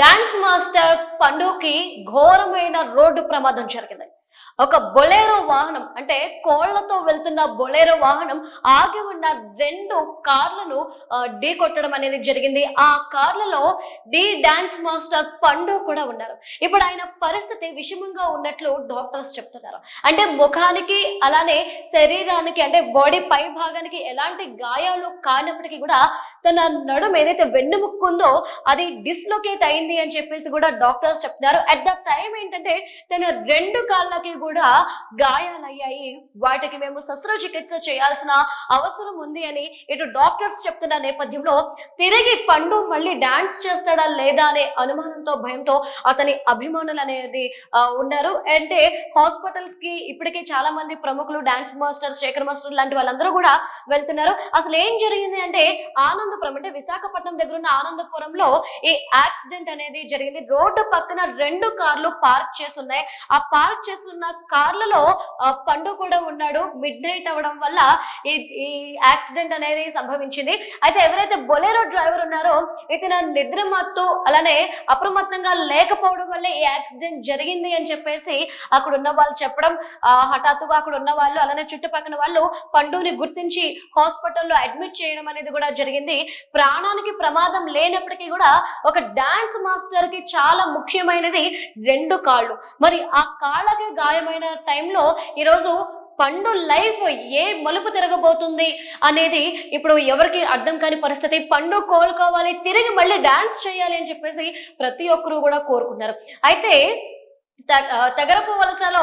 Dance master పండుకి ఘోరమైన road ప్రమాదం జరిగింది. ఒక బొలేరో వాహనం అంటే కోళ్లతో వెళ్తున్న బొలేరో వాహనం ఆగి ఉన్న రెండు కార్లను ఢీ కొట్టడం అనేది జరిగింది. ఆ కార్లలో డాన్స్ మాస్టర్ పండు కూడా ఉన్నారు. ఇప్పుడు ఆయన పరిస్థితి విషమంగా ఉన్నట్లు డాక్టర్స్ చెప్తున్నారు. అంటే ముఖానికి అలానే శరీరానికి అంటే బాడీ పై భాగానికి ఎలాంటి గాయాలు కానప్పటికీ కూడా తన నడుము ఏదైతే వెన్నుముక్కు ఉందో అది డిస్లొకేట్ అయింది అని చెప్పేసి కూడా డాక్టర్స్ చెప్తున్నారు. అట్ ద టైం ఏంటంటే తన రెండు కాళ్ళకి కూడా గాయాలయ్యాయి. వాటికి మేము శస్త్రచికిత్స చేయాల్సిన అవసరం ఉంది అని ఇటు డాక్టర్స్ చెప్తున్న నేపథ్యంలో తిరిగి పండు మళ్ళీ డాన్స్ చేస్తాడా లేదా అనే అనుమానంతో భయంతో అతని అభిమానులు అనేది ఉన్నారు. అంటే హాస్పిటల్స్ కి ఇప్పటికే చాలా మంది ప్రముఖులు డాన్స్ మాస్టర్స్ శేఖర్ మాస్టర్ లాంటి వాళ్ళందరూ కూడా వెళ్తున్నారు. అసలు ఏం జరిగింది అంటే ఆనందపురం అంటే విశాఖపట్నం దగ్గర ఉన్న ఆనందపురంలో ఈ యాక్సిడెంట్ అనేది జరిగింది. రోడ్డు పక్కన రెండు కార్లు పార్క్ చేసి ఉన్నాయి. ఆ పార్క్ చేస్తున్న కార్లలో పండు కూడా ఉన్నాడు. మిడ్ నైట్ అవడం వల్ల ఈ యాక్సిడెంట్ అనేది సంభవించింది. అయితే ఎవరైతే బొలేరో డ్రైవర్ ఉన్నారో ఇతను నిద్రమత్తు అలానే అప్రమత్తంగా లేకపోవడం వల్ల ఈ యాక్సిడెంట్ జరిగింది అని చెప్పేసి అక్కడ ఉన్న వాళ్ళు చెప్పడం, హఠాత్తుగా అక్కడ ఉన్న వాళ్ళు అలానే చుట్టుపక్కల వాళ్ళు పండుని గుర్తించి హాస్పిటల్లో అడ్మిట్ చేయడం అనేది కూడా జరిగింది. ప్రాణానికి ప్రమాదం లేనప్పటికీ కూడా ఒక డాన్స్ మాస్టర్ కి చాలా ముఖ్యమైనది రెండు కాళ్ళు. మరి ఆ కాళ్ళకి గాయమైన టైంలో ఈరోజు పండు లైఫ్ ఏ మలుపు తిరగబోతుంది అనేది ఇప్పుడు ఎవరికి అర్థం కాని పరిస్థితి. పండు కోలుకోవాలి, తిరిగి మళ్ళీ డాన్స్ చేయాలి అని చెప్పేసి ప్రతి ఒక్కరు కూడా కోరుకున్నారు. అయితే తెగరపు వలసలో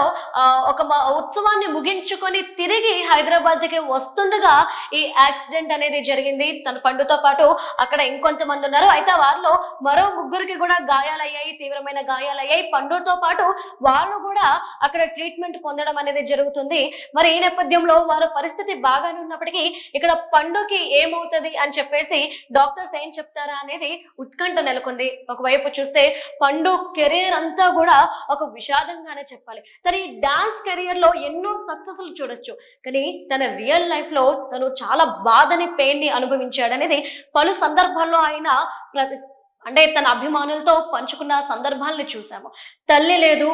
ఒక ఉత్సవాన్ని ముగించుకొని తిరిగి హైదరాబాద్ కి వస్తుండగా ఈ యాక్సిడెంట్ అనేది జరిగింది. తన పండుతో పాటు అక్కడ ఇంకొంతమంది ఉన్నారు. అయితే వారిలో మరో ముగ్గురికి కూడా గాయాలయ్యాయి, తీవ్రమైన గాయాలయ్యాయి. పండుతో పాటు వాళ్ళు కూడా అక్కడ ట్రీట్మెంట్ పొందడం అనేది జరుగుతుంది. మరి ఈ నేపథ్యంలో వారి పరిస్థితి బాగానే ఉన్నప్పటికీ ఇక్కడ పండుకి ఏమవుతుంది అని చెప్పేసి డాక్టర్స్ ఏం చెప్తారా అనేది ఉత్కంఠ నెలకొంది. ఒకవైపు చూస్తే పండు కెరీర్ అంతా కూడా ఒక విషాదంగానే చెప్పాలి. తన ఈ డాన్స్ కెరియర్ లో ఎన్నో సక్సెస్లు చూడొచ్చు, కానీ తన రియల్ లైఫ్ లో తను చాలా బాధని పెయిన్ ని అనుభవించాడనేది పలు సందర్భాల్లో ఆయన అంటే తన అభిమానులతో పంచుకున్న సందర్భాలను చూసాము. తల్లి లేదు,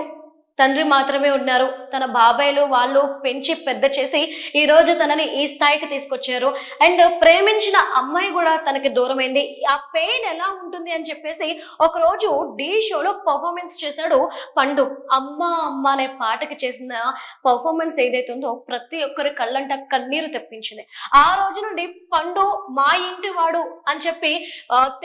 తండ్రి మాత్రమే ఉన్నారు. తన బాబాయ్లు వాళ్ళు పెంచి పెద్ద చేసి ఈ రోజు తనని ఈ స్థాయికి తీసుకొచ్చారు. అండ్ ప్రేమించిన అమ్మాయి కూడా తనకి దూరమైంది. ఆ పెయిన్ ఎలా ఉంటుంది అని చెప్పేసి ఒకరోజు ఢీ షోలో పర్ఫార్మెన్స్ చేశాడు పండు. అమ్మ అమ్మ అనే పాటకి చేసిన పర్ఫార్మెన్స్ ఏదైతే ఉందో ప్రతి ఒక్కరి కళ్ళంట కన్నీరు తెప్పించింది. ఆ రోజు నుండి పండు మా ఇంటి వాడు అని చెప్పి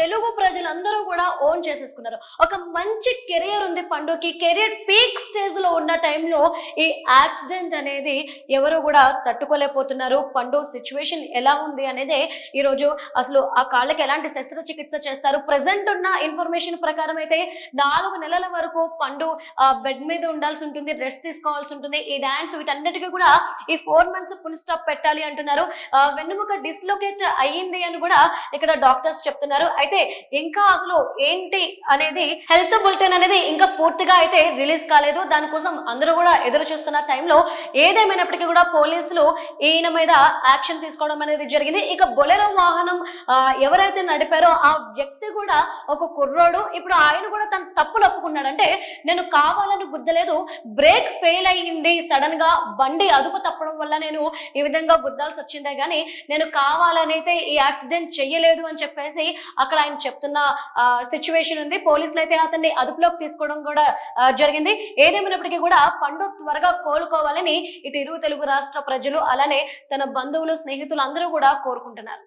తెలుగు ప్రజలందరూ కూడా ఓన్ చేసేసుకున్నారు. ఒక మంచి కెరియర్ ఉంది పండుకి. కెరియర్ పీక్ స్టేజ్ లో ఉన్న టైంలో ఈ యాక్సిడెంట్ అనేది ఎవరు కూడా తట్టుకోలేకపోతున్నారు. పండు సిచ్యువేషన్ ఎలా ఉంది అనేది ఈరోజు అసలు ఆ కాళ్ళకి ఎలాంటి శస్త్రచికిత్స చేస్తారు. ప్రెసెంట్ ఉన్న ఇన్ఫర్మేషన్ ప్రకారం అయితే 4 నెలల వరకు పండు బెడ్ మీద ఉండాల్సి ఉంటుంది, రెస్ట్ తీసుకోవాల్సి ఉంటుంది. ఈ డాన్స్ వీటన్నిటికీ కూడా ఈ 4 months ఫుల్ స్టాప్ పెట్టాలి అంటున్నారు. వెన్నుముక డిస్లొకేట్ అయ్యింది అని కూడా ఇక్కడ డాక్టర్స్ చెప్తున్నారు. అయితే ఇంకా అసలు ఏంటి అనేది హెల్త్ బులెటిన్ అనేది ఇంకా పూర్తిగా అయితే రిలీజ్ కాలేదు. దానికోసం అందరూ కూడా ఎదురు చూస్తున్న టైంలో ఏదేమైనప్పటికీ కూడా పోలీసులు ఈయన మీద యాక్షన్ తీసుకోవడం అనేది జరిగింది. ఇక బొలెరో వాహనం ఎవరైతే నడిపారో ఆ వ్యక్తి కూడా ఒక కుర్రోడు. ఇప్పుడు ఆయన కూడా తన తప్పులు ఒప్పుకున్నాడు. అంటే నేను కావాలని గుద్దలేదు, బ్రేక్ ఫెయిల్ అయ్యింది, సడన్ గా బండి అదుపు తప్పడం వల్ల నేను ఈ విధంగా గుద్దాల్సి వచ్చిందే గానీ నేను కావాలని అయితే ఈ యాక్సిడెంట్ చెయ్యలేదు అని చెప్పేసి అక్కడ ఆయన చెప్తున్న సిచ్యువేషన్ ఉంది. పోలీసులు అయితే అతన్ని అదుపులోకి తీసుకోవడం కూడా జరిగింది. ఏదేమైనప్పటికీ కూడా పండు త్వరగా కోలుకోవాలని ఇటు ఇరు తెలుగు రాష్ట్ర ప్రజలు అలానే తన బంధువులు స్నేహితులు అందరూ కూడా కోరుకుంటున్నారు.